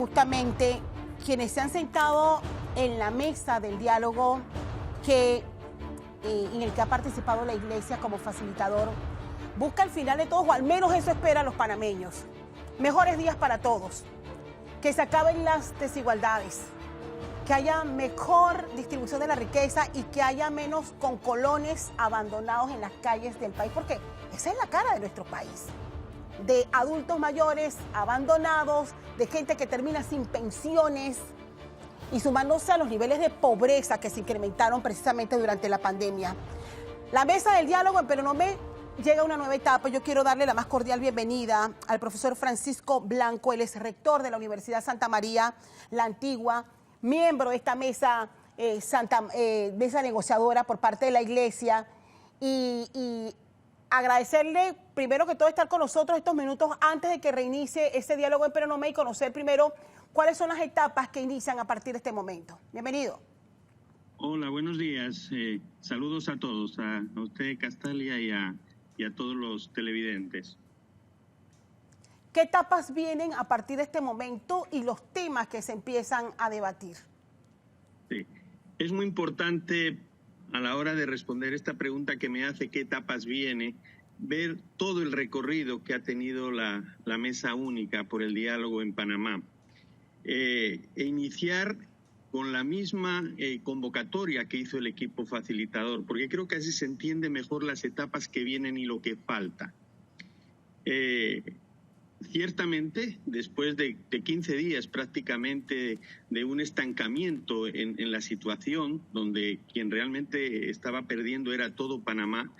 Justamente quienes se han sentado en la mesa del diálogo en el que ha participado la Iglesia como facilitador, busca al final de todo, o al menos eso esperan los panameños, mejores días para todos, que se acaben las desigualdades, que haya mejor distribución de la riqueza y que haya menos concolones abandonados en las calles del país, porque esa es la cara de nuestro país, de adultos mayores abandonados, de gente que termina sin pensiones y sumándose a los niveles de pobreza que se incrementaron precisamente durante la pandemia. La mesa del diálogo en Penonomé llega a una nueva etapa. Yo quiero darle la más cordial bienvenida al profesor Francisco Blanco. Él es rector de la Universidad Santa María la Antigua, miembro de esta mesa, mesa negociadora por parte de la Iglesia, y agradecerle primero que todo estar con nosotros estos minutos antes de que reinicie ese diálogo en Penonomé y conocer primero cuáles son las etapas que inician a partir de este momento. Bienvenido. Hola, buenos días. Saludos a todos, a usted, Castalia, y a todos los televidentes. ¿Qué etapas vienen a partir de este momento y los temas que se empiezan a debatir? Sí, es muy importante a la hora de responder esta pregunta que me hace, ¿qué etapas viene?, ver todo el recorrido que ha tenido la mesa única por el diálogo en Panamá. E iniciar con la misma convocatoria que hizo el equipo facilitador, porque creo que así se entiende mejor las etapas que vienen y lo que falta. Ciertamente, después de 15 días prácticamente de un estancamiento en la situación, donde quien realmente estaba perdiendo era todo Panamá,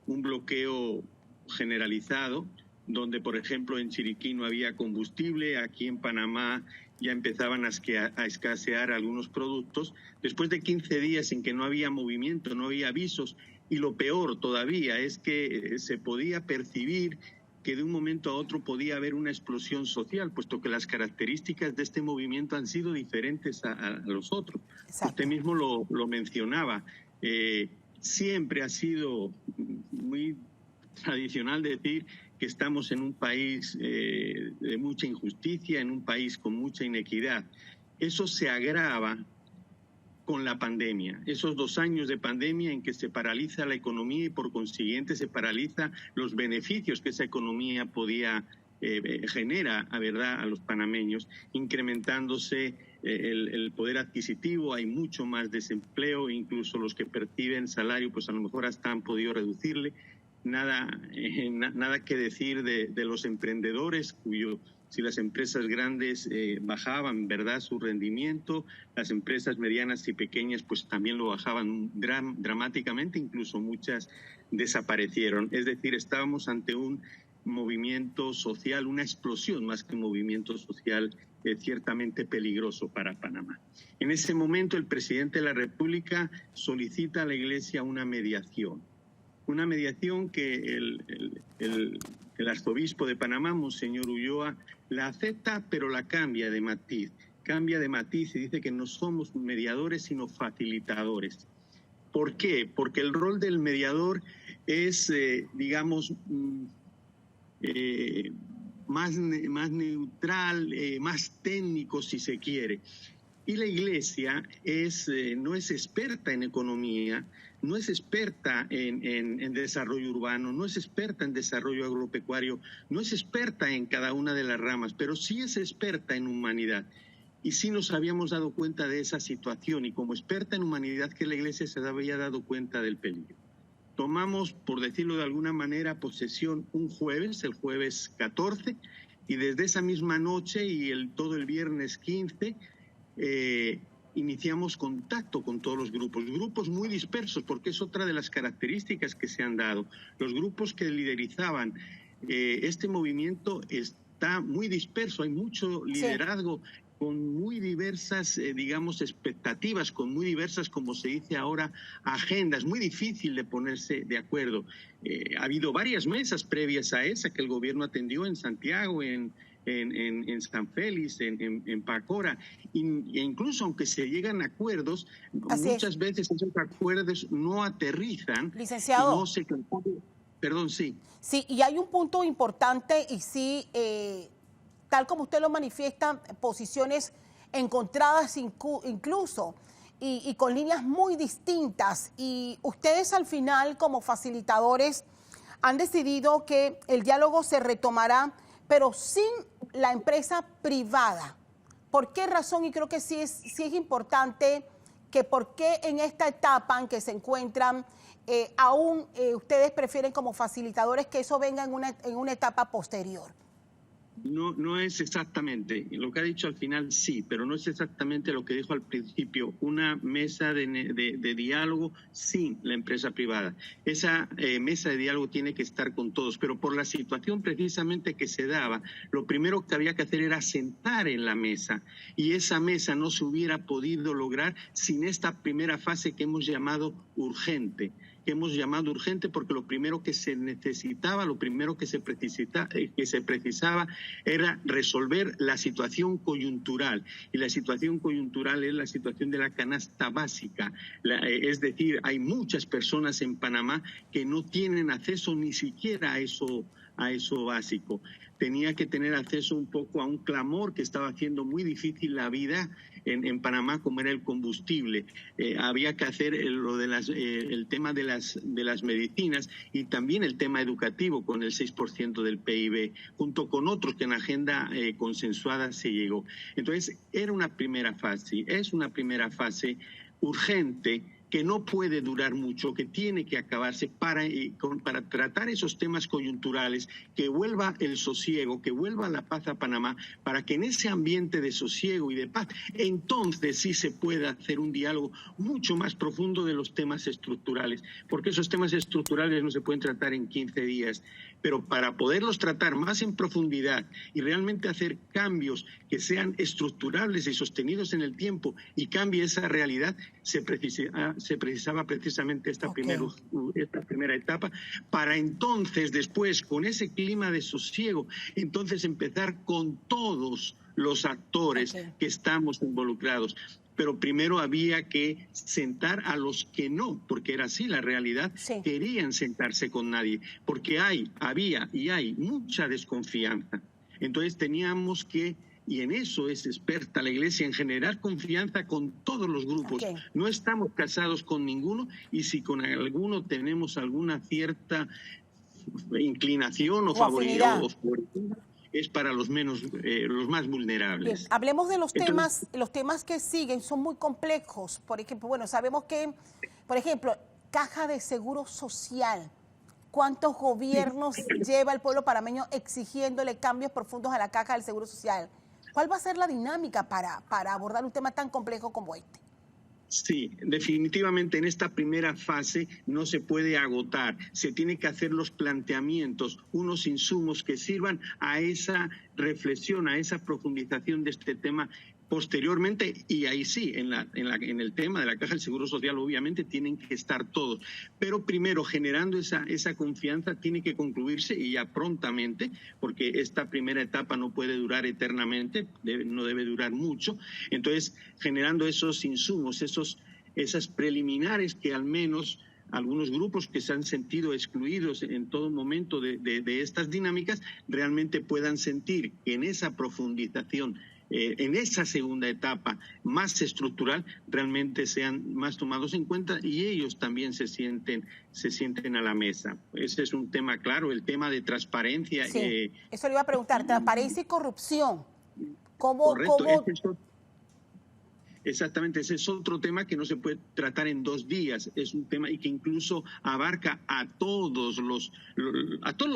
un bloqueo generalizado, donde, por ejemplo, en Chiriquí no había combustible, aquí en Panamá ya empezaban a escasear algunos productos. Después de 15 días en que no había movimiento, no había avisos, y lo peor todavía es que se podía percibir que de un momento a otro podía haber una explosión social, puesto que las características de este movimiento han sido diferentes a los otros. Exacto. Usted mismo lo mencionaba. Siempre ha sido muy tradicional decir que estamos en un país de mucha injusticia, en un país con mucha inequidad. Eso se agrava con la pandemia, esos 2 años de pandemia en que se paraliza la economía y por consiguiente se paraliza los beneficios que esa economía podía genera, a los panameños, incrementándose el poder adquisitivo, hay mucho más desempleo, incluso los que perciben salario pues a lo mejor hasta han podido reducirle. Nada que decir de los emprendedores, si las empresas grandes bajaban, ¿verdad?, su rendimiento, las empresas medianas y pequeñas pues también lo bajaban dramáticamente, incluso muchas desaparecieron. Es decir, estábamos ante un movimiento social, una explosión más que un movimiento social ciertamente peligroso para Panamá. En ese momento el presidente de la República solicita a la Iglesia una mediación que el arzobispo de Panamá, Monseñor Ulloa, la acepta, pero la cambia de matiz. Y dice que no somos mediadores, sino facilitadores. ¿Por qué? Porque el rol del mediador es, más neutral, más técnico, si se quiere. Y la Iglesia no es experta en economía, no es experta en desarrollo urbano, no es experta en desarrollo agropecuario, no es experta en cada una de las ramas, pero sí es experta en humanidad. Y sí nos habíamos dado cuenta de esa situación, y como experta en humanidad que la Iglesia se había dado cuenta del peligro. Tomamos, por decirlo de alguna manera, posesión un jueves, el jueves 14, y desde esa misma noche y todo el viernes 15, iniciamos contacto con todos los grupos muy dispersos, porque es otra de las características que se han dado. Los grupos que liderizaban este movimiento está muy disperso, hay mucho liderazgo, sí, con muy diversas, expectativas, con muy diversas, como se dice ahora, agendas, muy difícil de ponerse de acuerdo. Ha habido varias mesas previas a esa que el gobierno atendió en Santiago, en San Félix, en Pacora, e incluso aunque se llegan a acuerdos, muchas veces esos acuerdos no aterrizan. Licenciado. Y no se... Perdón, sí. Sí, y hay un punto importante y sí tal como usted lo manifiesta, posiciones encontradas incluso y con líneas muy distintas. Y ustedes al final, como facilitadores, han decidido que el diálogo se retomará, pero sin la empresa privada. ¿Por qué razón? Y creo que sí es importante que por qué en esta etapa en que se encuentran, aún ustedes prefieren como facilitadores que eso venga en una etapa posterior. No es exactamente, lo que ha dicho al final sí, pero no es exactamente lo que dijo al principio, una mesa de diálogo sin la empresa privada. Esa mesa de diálogo tiene que estar con todos, pero por la situación precisamente que se daba, lo primero que había que hacer era sentar en la mesa, y esa mesa no se hubiera podido lograr sin esta primera fase que hemos llamado urgente. Porque lo primero que se necesitaba, lo primero que se precisaba era resolver la situación coyuntural. Y la situación coyuntural es la situación de la canasta básica. Es decir, hay muchas personas en Panamá que no tienen acceso ni siquiera a eso básico. Tenía que tener acceso un poco a un clamor que estaba haciendo muy difícil la vida en Panamá, como era el combustible. Había que hacer el tema de las medicinas y también el tema educativo con el 6% del PIB, junto con otros que en agenda consensuada se llegó. Entonces, era una primera fase, es una primera fase urgente, que no puede durar mucho, que tiene que acabarse para tratar esos temas coyunturales, que vuelva el sosiego, que vuelva la paz a Panamá, para que en ese ambiente de sosiego y de paz, entonces sí se pueda hacer un diálogo mucho más profundo de los temas estructurales, porque esos temas estructurales no se pueden tratar en 15 días, pero para poderlos tratar más en profundidad y realmente hacer cambios que sean estructurables y sostenidos en el tiempo y cambie esa realidad, se precisaba precisamente esta primera etapa, para entonces, después, con ese clima de sosiego, entonces empezar con todos los actores que estamos involucrados. Pero primero había que sentar a los que no, porque era así la realidad, querían sentarse con nadie, porque había y hay mucha desconfianza. Entonces teníamos que, y en eso es experta la Iglesia, en generar confianza con todos los grupos. No estamos casados con ninguno, y si con alguno tenemos alguna cierta inclinación o favoridad, es para los más vulnerables. Bien, hablemos de los temas que siguen, son muy complejos. Por ejemplo, sabemos que, por ejemplo, Caja de Seguro Social. ¿Cuántos gobiernos lleva el pueblo panameño exigiéndole cambios profundos a la Caja del Seguro Social? ¿Cuál va a ser la dinámica para abordar un tema tan complejo como este? Sí, definitivamente en esta primera fase no se puede agotar. Se tiene que hacer los planteamientos, unos insumos que sirvan a esa reflexión, a esa profundización de este tema posteriormente, y ahí sí, en el tema de la Caja del Seguro Social obviamente tienen que estar todos, pero primero generando esa confianza tiene que concluirse, y ya prontamente, porque esta primera etapa no puede durar eternamente, no debe durar mucho. Entonces, generando esos insumos, esas preliminares que al menos algunos grupos que se han sentido excluidos en todo momento de estas dinámicas realmente puedan sentir que en esa profundización, en esa segunda etapa más estructural, realmente sean más tomados en cuenta y ellos también se sienten a la mesa. Ese es un tema claro, el tema de transparencia. Sí, eso le iba a preguntar, transparencia y corrupción. Correcto, exactamente, ese es otro tema que no se puede tratar en 2 días. Es un tema y que incluso abarca a todos los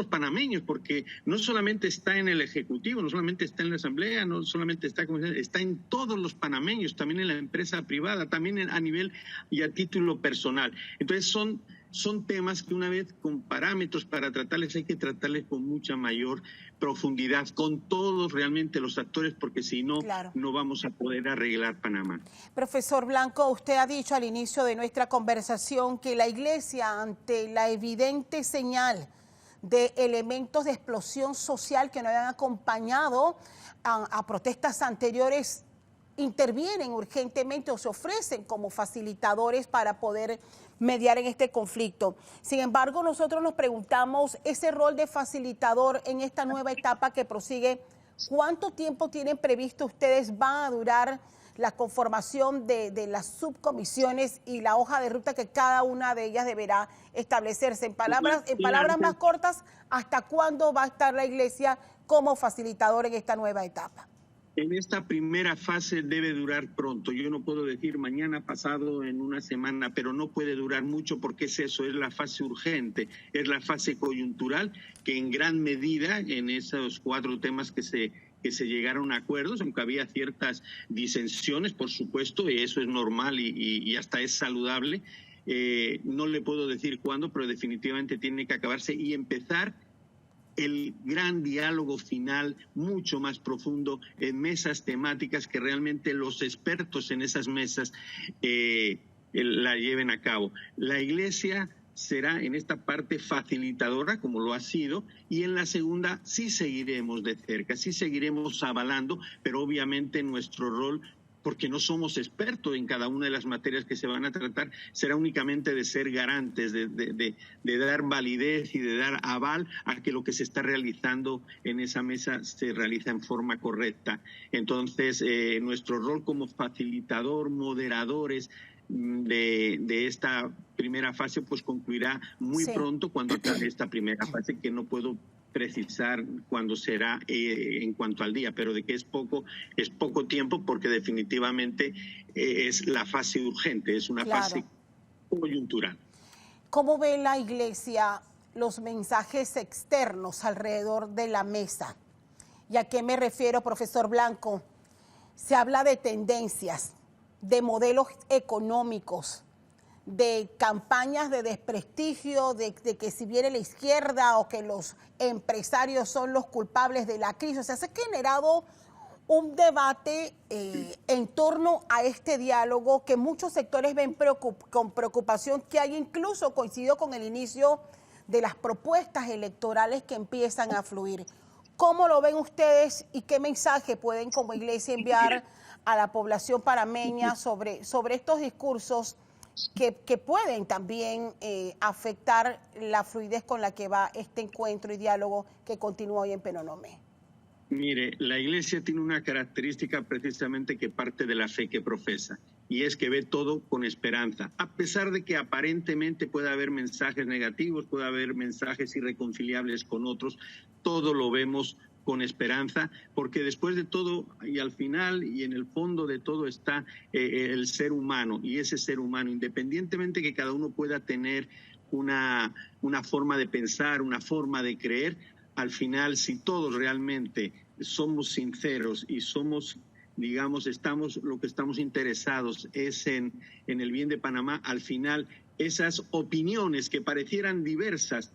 panameños, porque no solamente está en el Ejecutivo, no solamente está en la Asamblea, no solamente está en todos los panameños, también en la empresa privada, también a nivel y a título personal. Entonces son temas que una vez con parámetros para tratarles hay que tratarles con mucha mayor profundidad, con todos realmente los actores, porque si no, no vamos a poder arreglar Panamá. Profesor Blanco, usted ha dicho al inicio de nuestra conversación que la Iglesia, ante la evidente señal de elementos de explosión social que no habían acompañado a protestas anteriores, intervienen urgentemente o se ofrecen como facilitadores para poder mediar en este conflicto. Sin embargo, nosotros nos preguntamos ese rol de facilitador en esta nueva etapa que prosigue ¿Cuánto tiempo tienen previsto ustedes van a durar la conformación de las subcomisiones y la hoja de ruta que cada una de ellas deberá establecerse? En palabras más cortas, ¿hasta cuándo va a estar la Iglesia como facilitador en esta nueva etapa? En esta primera fase debe durar pronto. Yo no puedo decir mañana, pasado, en una semana, pero no puede durar mucho porque es eso, es la fase urgente, es la fase coyuntural que en gran medida en esos 4 temas que se llegaron a acuerdos, aunque había ciertas disensiones, por supuesto, y eso es normal y hasta es saludable. No le puedo decir cuándo, pero definitivamente tiene que acabarse y empezar el gran diálogo final, mucho más profundo, en mesas temáticas que realmente los expertos en esas mesas la lleven a cabo. La Iglesia será en esta parte facilitadora, como lo ha sido, y en la segunda sí seguiremos de cerca, sí seguiremos avalando, pero obviamente nuestro rol, porque no somos expertos en cada una de las materias que se van a tratar, será únicamente de ser garantes, de dar validez y de dar aval a que lo que se está realizando en esa mesa se realiza en forma correcta. Entonces, nuestro rol como facilitador, moderadores de esta primera fase, pues concluirá muy pronto cuando acabe esta primera fase, que no puedo precisar cuándo será en cuanto al día, pero de que es poco tiempo, porque definitivamente es la fase urgente, es una fase coyuntural. ¿Cómo ve la Iglesia los mensajes externos alrededor de la mesa? ¿Y a qué me refiero, profesor Blanco? Se habla de tendencias, de modelos económicos, de campañas de desprestigio, de que si viene la izquierda o que los empresarios son los culpables de la crisis. O sea, se ha generado un debate en torno a este diálogo que muchos sectores ven con preocupación, que hay incluso coincidido con el inicio de las propuestas electorales que empiezan a fluir. ¿Cómo lo ven ustedes y qué mensaje pueden como Iglesia enviar a la población panameña sobre estos discursos que pueden también afectar la fluidez con la que va este encuentro y diálogo que continúa hoy en Penonomé? Mire, la Iglesia tiene una característica precisamente que parte de la fe que profesa, y es que ve todo con esperanza. A pesar de que aparentemente pueda haber mensajes negativos, puede haber mensajes irreconciliables con otros, todo lo vemos con esperanza, porque después de todo y al final y en el fondo de todo está el ser humano, y ese ser humano, independientemente que cada uno pueda tener una forma de pensar, una forma de creer, al final, si todos realmente somos sinceros y somos, digamos, lo que estamos interesados es en el bien de Panamá, al final esas opiniones que parecieran diversas,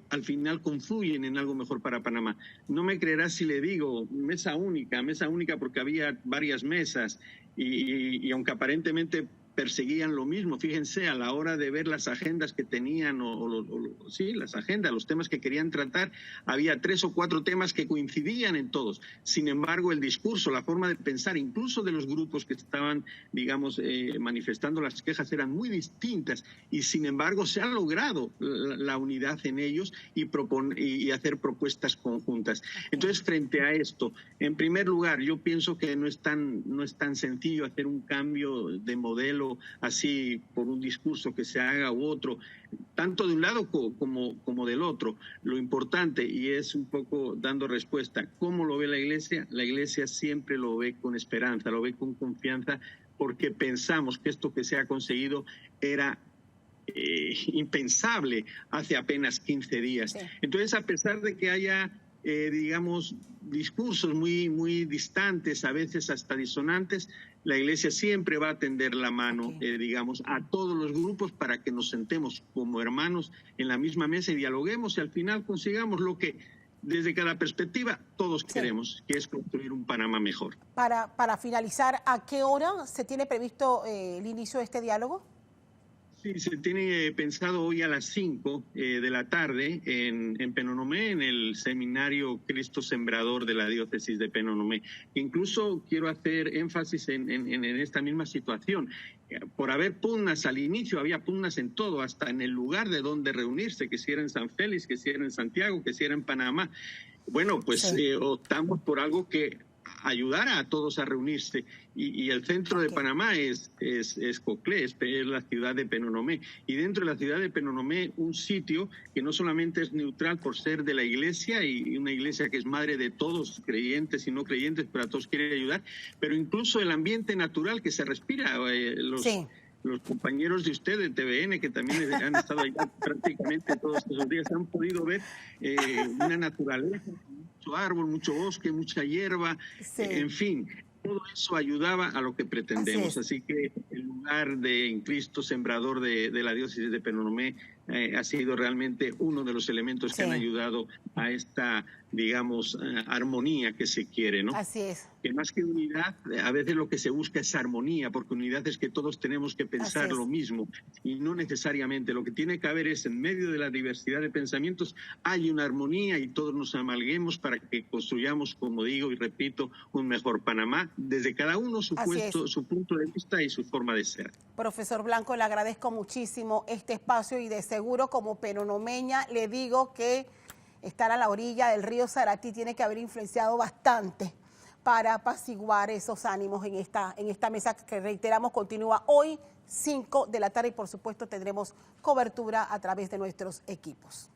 al final confluyen en algo mejor para Panamá. No me creerás si le digo mesa única porque había varias mesas y aunque aparentemente perseguían lo mismo, fíjense, a la hora de ver las agendas que tenían, las agendas, los temas que querían tratar, había 3 o 4 temas que coincidían en todos. Sin embargo, el discurso, la forma de pensar, incluso de los grupos que estaban, digamos, manifestando las quejas, eran muy distintas, y sin embargo se ha logrado la unidad en ellos y hacer propuestas conjuntas. Entonces, frente a esto, en primer lugar, yo pienso que no es tan sencillo hacer un cambio de modelo así por un discurso que se haga u otro, tanto de un lado como del otro. Lo importante, y es un poco dando respuesta, ¿cómo lo ve la Iglesia? La Iglesia siempre lo ve con esperanza, lo ve con confianza, porque pensamos que esto que se ha conseguido era impensable hace apenas 15 días. Sí. Entonces, a pesar de que haya digamos, discursos muy distantes, a veces hasta disonantes, la Iglesia siempre va a tender la mano, digamos, a todos los grupos para que nos sentemos como hermanos en la misma mesa y dialoguemos y al final consigamos lo que desde cada perspectiva todos queremos, que es construir un Panamá mejor. Para finalizar, ¿a qué hora se tiene previsto el inicio de este diálogo? Sí, se tiene pensado hoy a las 5 de la tarde en Penonomé, en el seminario Cristo Sembrador de la diócesis de Penonomé. Incluso quiero hacer énfasis en esta misma situación. Por haber pugnas al inicio, había pugnas en todo, hasta en el lugar de donde reunirse, que si era en San Félix, que si era en Santiago, que si era en Panamá. Bueno, pues Sí. optamos por algo que ayudara a todos a reunirse. Y el centro de Panamá es Coclé, es la ciudad de Penonomé. Y dentro de la ciudad de Penonomé, un sitio que no solamente es neutral por ser de la iglesia, y una iglesia que es madre de todos, creyentes y no creyentes, pero a todos quiere ayudar, pero incluso el ambiente natural que se respira. Sí. Los compañeros de usted de TVN, que también han estado ahí prácticamente todos esos días, han podido ver una naturaleza, mucho árbol, mucho bosque, mucha hierba, Sí. en fin. Todo eso ayudaba a lo que pretendemos. Así que el lugar de Cristo, sembrador de la diócesis de Penonomé, ha sido realmente uno de los elementos que han ayudado a esta, digamos, armonía que se quiere, ¿no? Así es. Que más que unidad, a veces lo que se busca es armonía, porque unidad es que todos tenemos que pensar lo mismo, y no necesariamente. Lo que tiene que haber es, en medio de la diversidad de pensamientos, hay una armonía y todos nos amalguemos para que construyamos, como digo y repito, un mejor Panamá, desde cada uno su punto de vista y su forma de ser. Profesor Blanco, le agradezco muchísimo este espacio, y de seguro, como penonomeña, le digo que estar a la orilla del río Saratí tiene que haber influenciado bastante para apaciguar esos ánimos en esta mesa que, reiteramos, continúa hoy 5 de la tarde, y por supuesto tendremos cobertura a través de nuestros equipos.